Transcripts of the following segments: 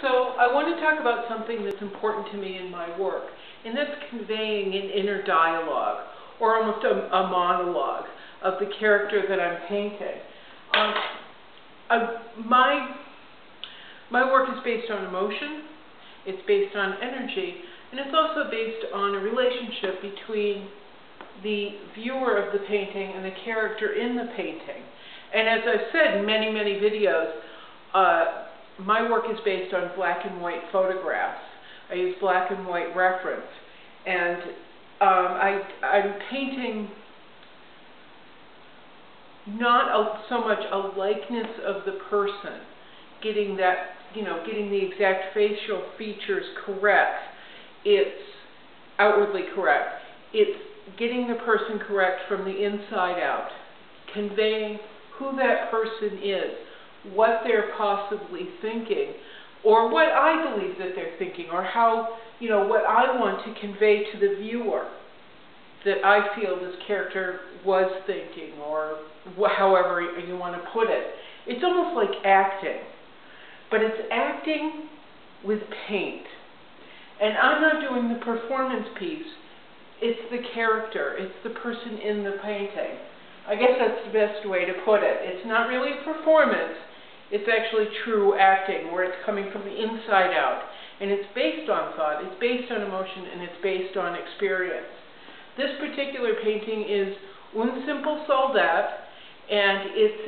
So I want to talk about something that's important to me in my work, and that's conveying an inner dialogue, or almost a monologue of the character that I'm painting. My work is based on emotion, it's based on energy, and it's also based on a relationship between the viewer of the painting and the character in the painting. And as I've said in many, many videos, my work is based on black and white photographs. I use black and white reference. And I'm painting not so much a likeness of the person, getting the exact facial features correct. It's outwardly correct. It's getting the person correct from the inside out, conveying who that person is, what they're possibly thinking, or what I believe that they're thinking, or how, what I want to convey to the viewer that I feel this character was thinking, or however you want to put it. It's almost like acting, but it's acting with paint. And I'm not doing the performance piece. It's the character. It's the person in the painting. I guess that's the best way to put it. It's not really a performance. It's actually true acting, where it's coming from the inside out. And it's based on thought, it's based on emotion, and it's based on experience. This particular painting is Un Simple Soldat, and it's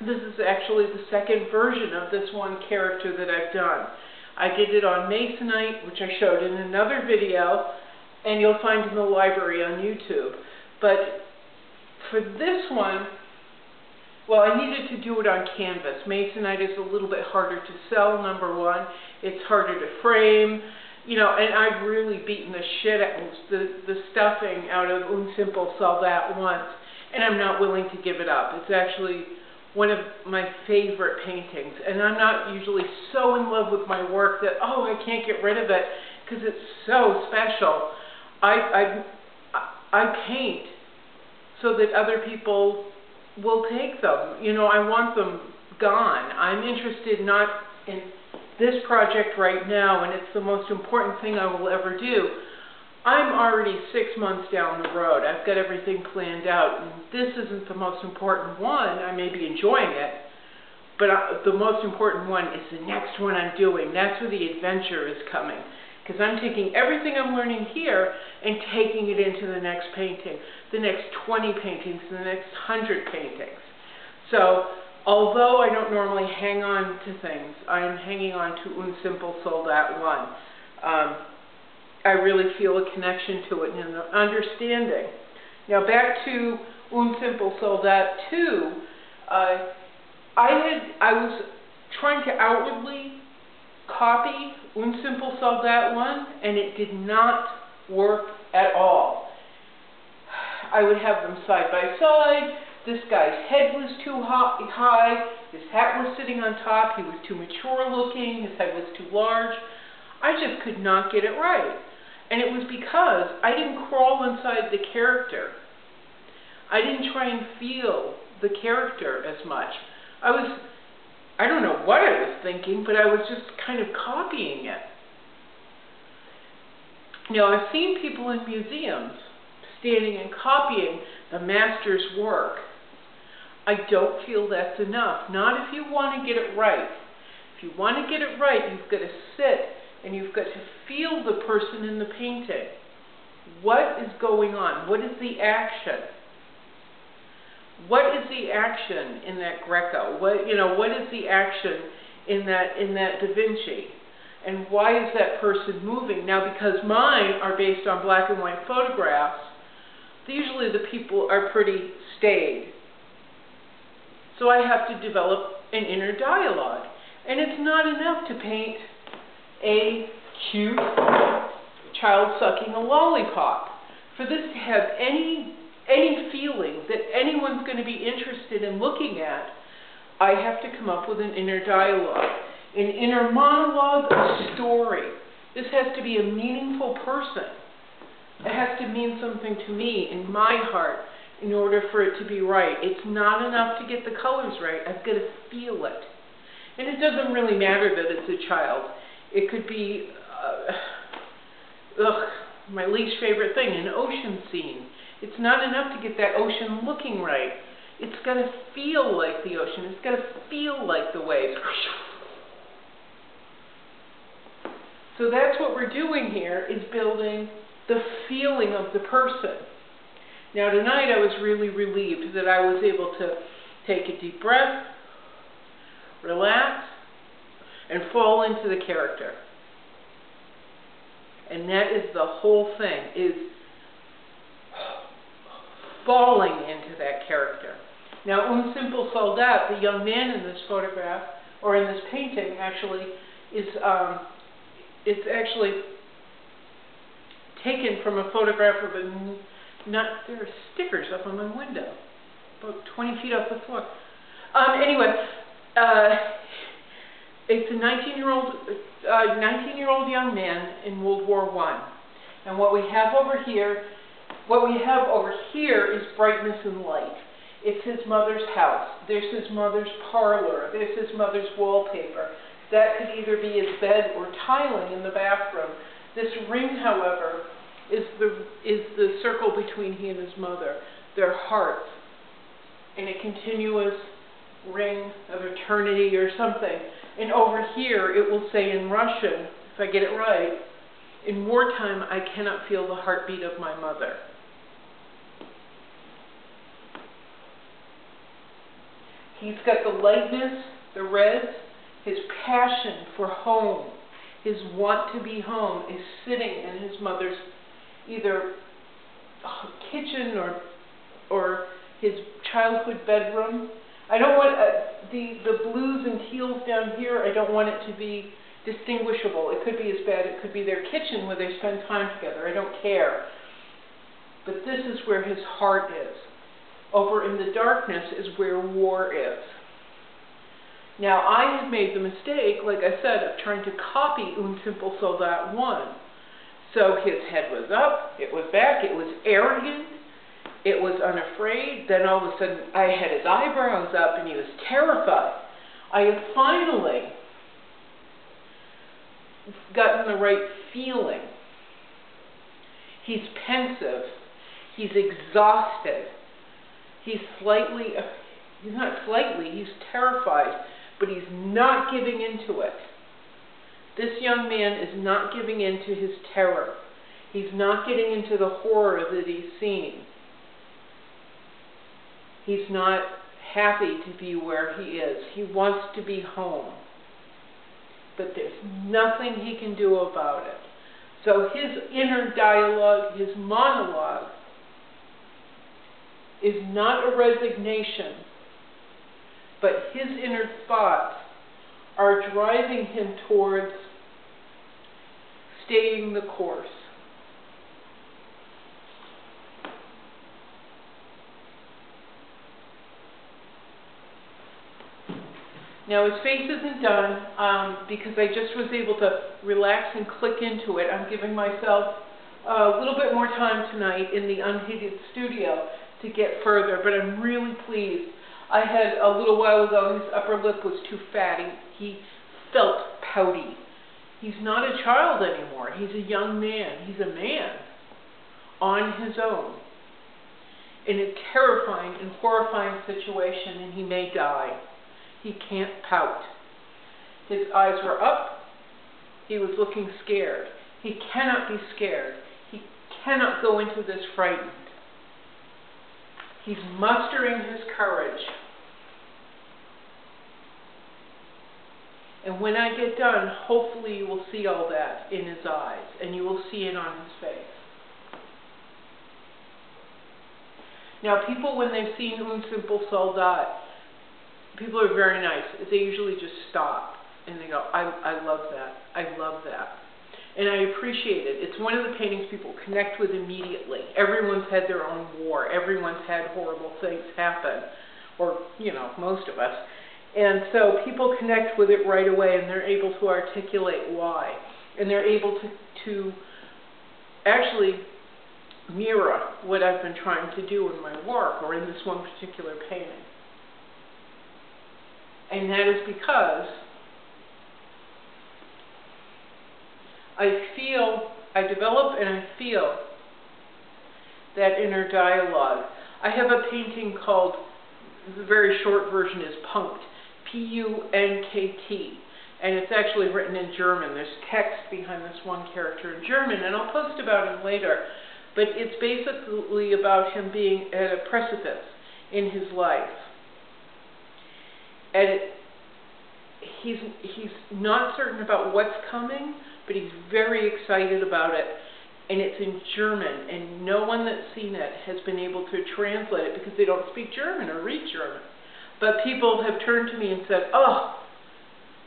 this is actually the second version of this one character that I've done. I did it on Masonite, which I showed in another video, and you'll find in the library on YouTube. But for this one, well, I needed to do it on canvas. Masonite is a little bit harder to sell, number one. It's harder to frame, and I've really beaten the shit out of the stuffing out of Un Simple Soldat once, and I'm not willing to give it up. It's actually one of my favorite paintings, and I'm not usually so in love with my work that, oh, I can't get rid of it because it's so special. I paint so that other people will take them. I want them gone. I'm interested not in this project right now, and it's the most important thing I will ever do. I'm already 6 months down the road. I've got everything planned out, and this isn't the most important one. I may be enjoying it, but the most important one is the next one I'm doing. That's where the adventure is coming, because I'm taking everything I'm learning here and taking it into the next painting, the next 20 paintings, the next 100 paintings. So, although I don't normally hang on to things, I'm hanging on to Un Simple Soldat 1. I really feel a connection to it and an understanding. Now back to Un Simple Soldat 2, I was trying to outwardly copy Un Simple Soldat 1, and it did not work at all. I would have them side by side. This guy's head was too high, his hat was sitting on top, he was too mature looking, his head was too large. I just could not get it right. And it was because I didn't crawl inside the character. I didn't try and feel the character as much. I don't know what I was thinking, but I was just kind of copying it. Now, I've seen people in museums standing and copying the master's work. I don't feel that's enough. Not if you want to get it right. If you want to get it right, you've got to sit and you've got to feel the person in the painting. What is going on? What is the action? What is the action in that Greco? What is the action in that Da Vinci? And why is that person moving? Now, because mine are based on black and white photographs, usually the people are pretty staid. So I have to develop an inner dialogue. And it's not enough to paint a cute child sucking a lollipop. For this to have any feeling that anyone's going to be interested in looking at, I have to come up with an inner dialogue, an inner monologue, a story. This has to be a meaningful person. It has to mean something to me in my heart in order for it to be right. It's not enough to get the colors right. I've got to feel it. And it doesn't really matter that it's a child. It could be, my least favorite thing, an ocean scene. It's not enough to get that ocean looking right. It's got to feel like the ocean. It's got to feel like the waves. So that's what we're doing here, is building the feeling of the person. Now tonight I was really relieved that I was able to take a deep breath, relax, and fall into the character. And that is the whole thing, is falling into that character. Now, Un Simple Soldat, the young man in this photograph, or in this painting, actually, is it's actually taken from a photograph of there are stickers up on my window, about 20 feet off the floor. Anyway, it's a 19-year-old young man in World War I. And what we have over here is brightness and light. It's his mother's house. There's his mother's parlor. There's his mother's wallpaper. That could either be his bed or tiling in the bathroom. This ring, however, is the circle between he and his mother, their hearts, in a continuous ring of eternity or something. And over here it will say in Russian, if I get it right, in wartime I cannot feel the heartbeat of my mother. He's got the lightness, the reds, his passion for home, his want to be home is sitting in his mother's either kitchen or his childhood bedroom. I don't want the blues and teals down here. I don't want it to be distinguishable. It could be as bad. It could be their kitchen where they spend time together. I don't care. But this is where his heart is. Over in the darkness is where war is. Now, I had made the mistake, like I said, of trying to copy Un Simple Soldat 1. So his head was up, it was back, it was arrogant, it was unafraid. Then all of a sudden, I had his eyebrows up and he was terrified. I had finally gotten the right feeling. He's pensive, he's exhausted, he's terrified, but he's not giving into it. This young man is not giving in to his terror. He's not getting into the horror that he's seeing. He's not happy to be where he is. He wants to be home. But there's nothing he can do about it. So his inner dialogue, his monologue, is not a resignation, but his inner thoughts are driving him towards staying the course. Now his face isn't done because I just was able to relax and click into it. I'm giving myself a little bit more time tonight in the unheated studio to get further, but I'm really pleased. I had a little while ago, his upper lip was too fatty. He felt pouty. He's not a child anymore. He's a young man. He's a man on his own in a terrifying and horrifying situation, and he may die. He can't pout. His eyes were up. He was looking scared. He cannot be scared. He cannot go into this frightened. He's mustering his courage. And when I get done, hopefully you will see all that in his eyes, and you will see it on his face. Now, people, when they've seen Un Simple Soldat, people are very nice. They usually just stop, and they go, I love that. I love that. And I appreciate it. It's one of the paintings people connect with immediately. Everyone's had their own war. Everyone's had horrible things happen, or, you know, most of us. And so people connect with it right away, and they're able to articulate why. And they're able to actually mirror what I've been trying to do in my work, or in this one particular painting. And that is because I develop and I feel that inner dialogue. I have a painting called, the very short version is Punkt, P-U-N-K-T, and it's actually written in German. There's text behind this one character in German, and I'll post about him later. But it's basically about him being at a precipice in his life. And he's not certain about what's coming, but he's very excited about it. And it's in German, and no one that's seen it has been able to translate it because they don't speak German or read German. But people have turned to me and said, oh,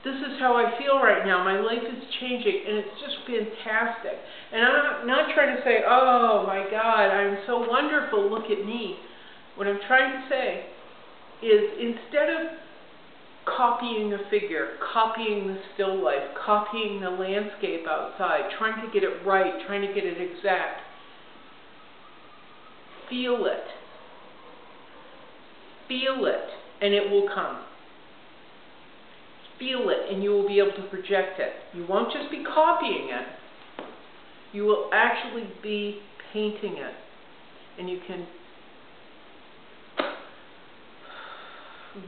this is how I feel right now. My life is changing, and it's just fantastic. And I'm not trying to say, oh my God, I'm so wonderful, look at me. What I'm trying to say is, instead of copying a figure, copying the still life, copying the landscape outside, trying to get it right, trying to get it exact, feel it. Feel it, and it will come. Feel it, and you will be able to project it. You won't just be copying it. You will actually be painting it. And you can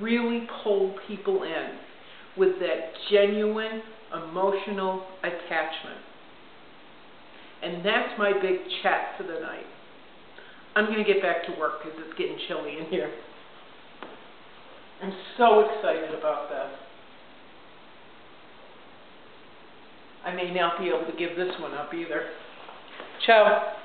really pull people in with that genuine emotional attachment. And that's my big chat for the night. I'm going to get back to work because it's getting chilly in here. I'm so excited about this. I may not be able to give this one up either. Ciao.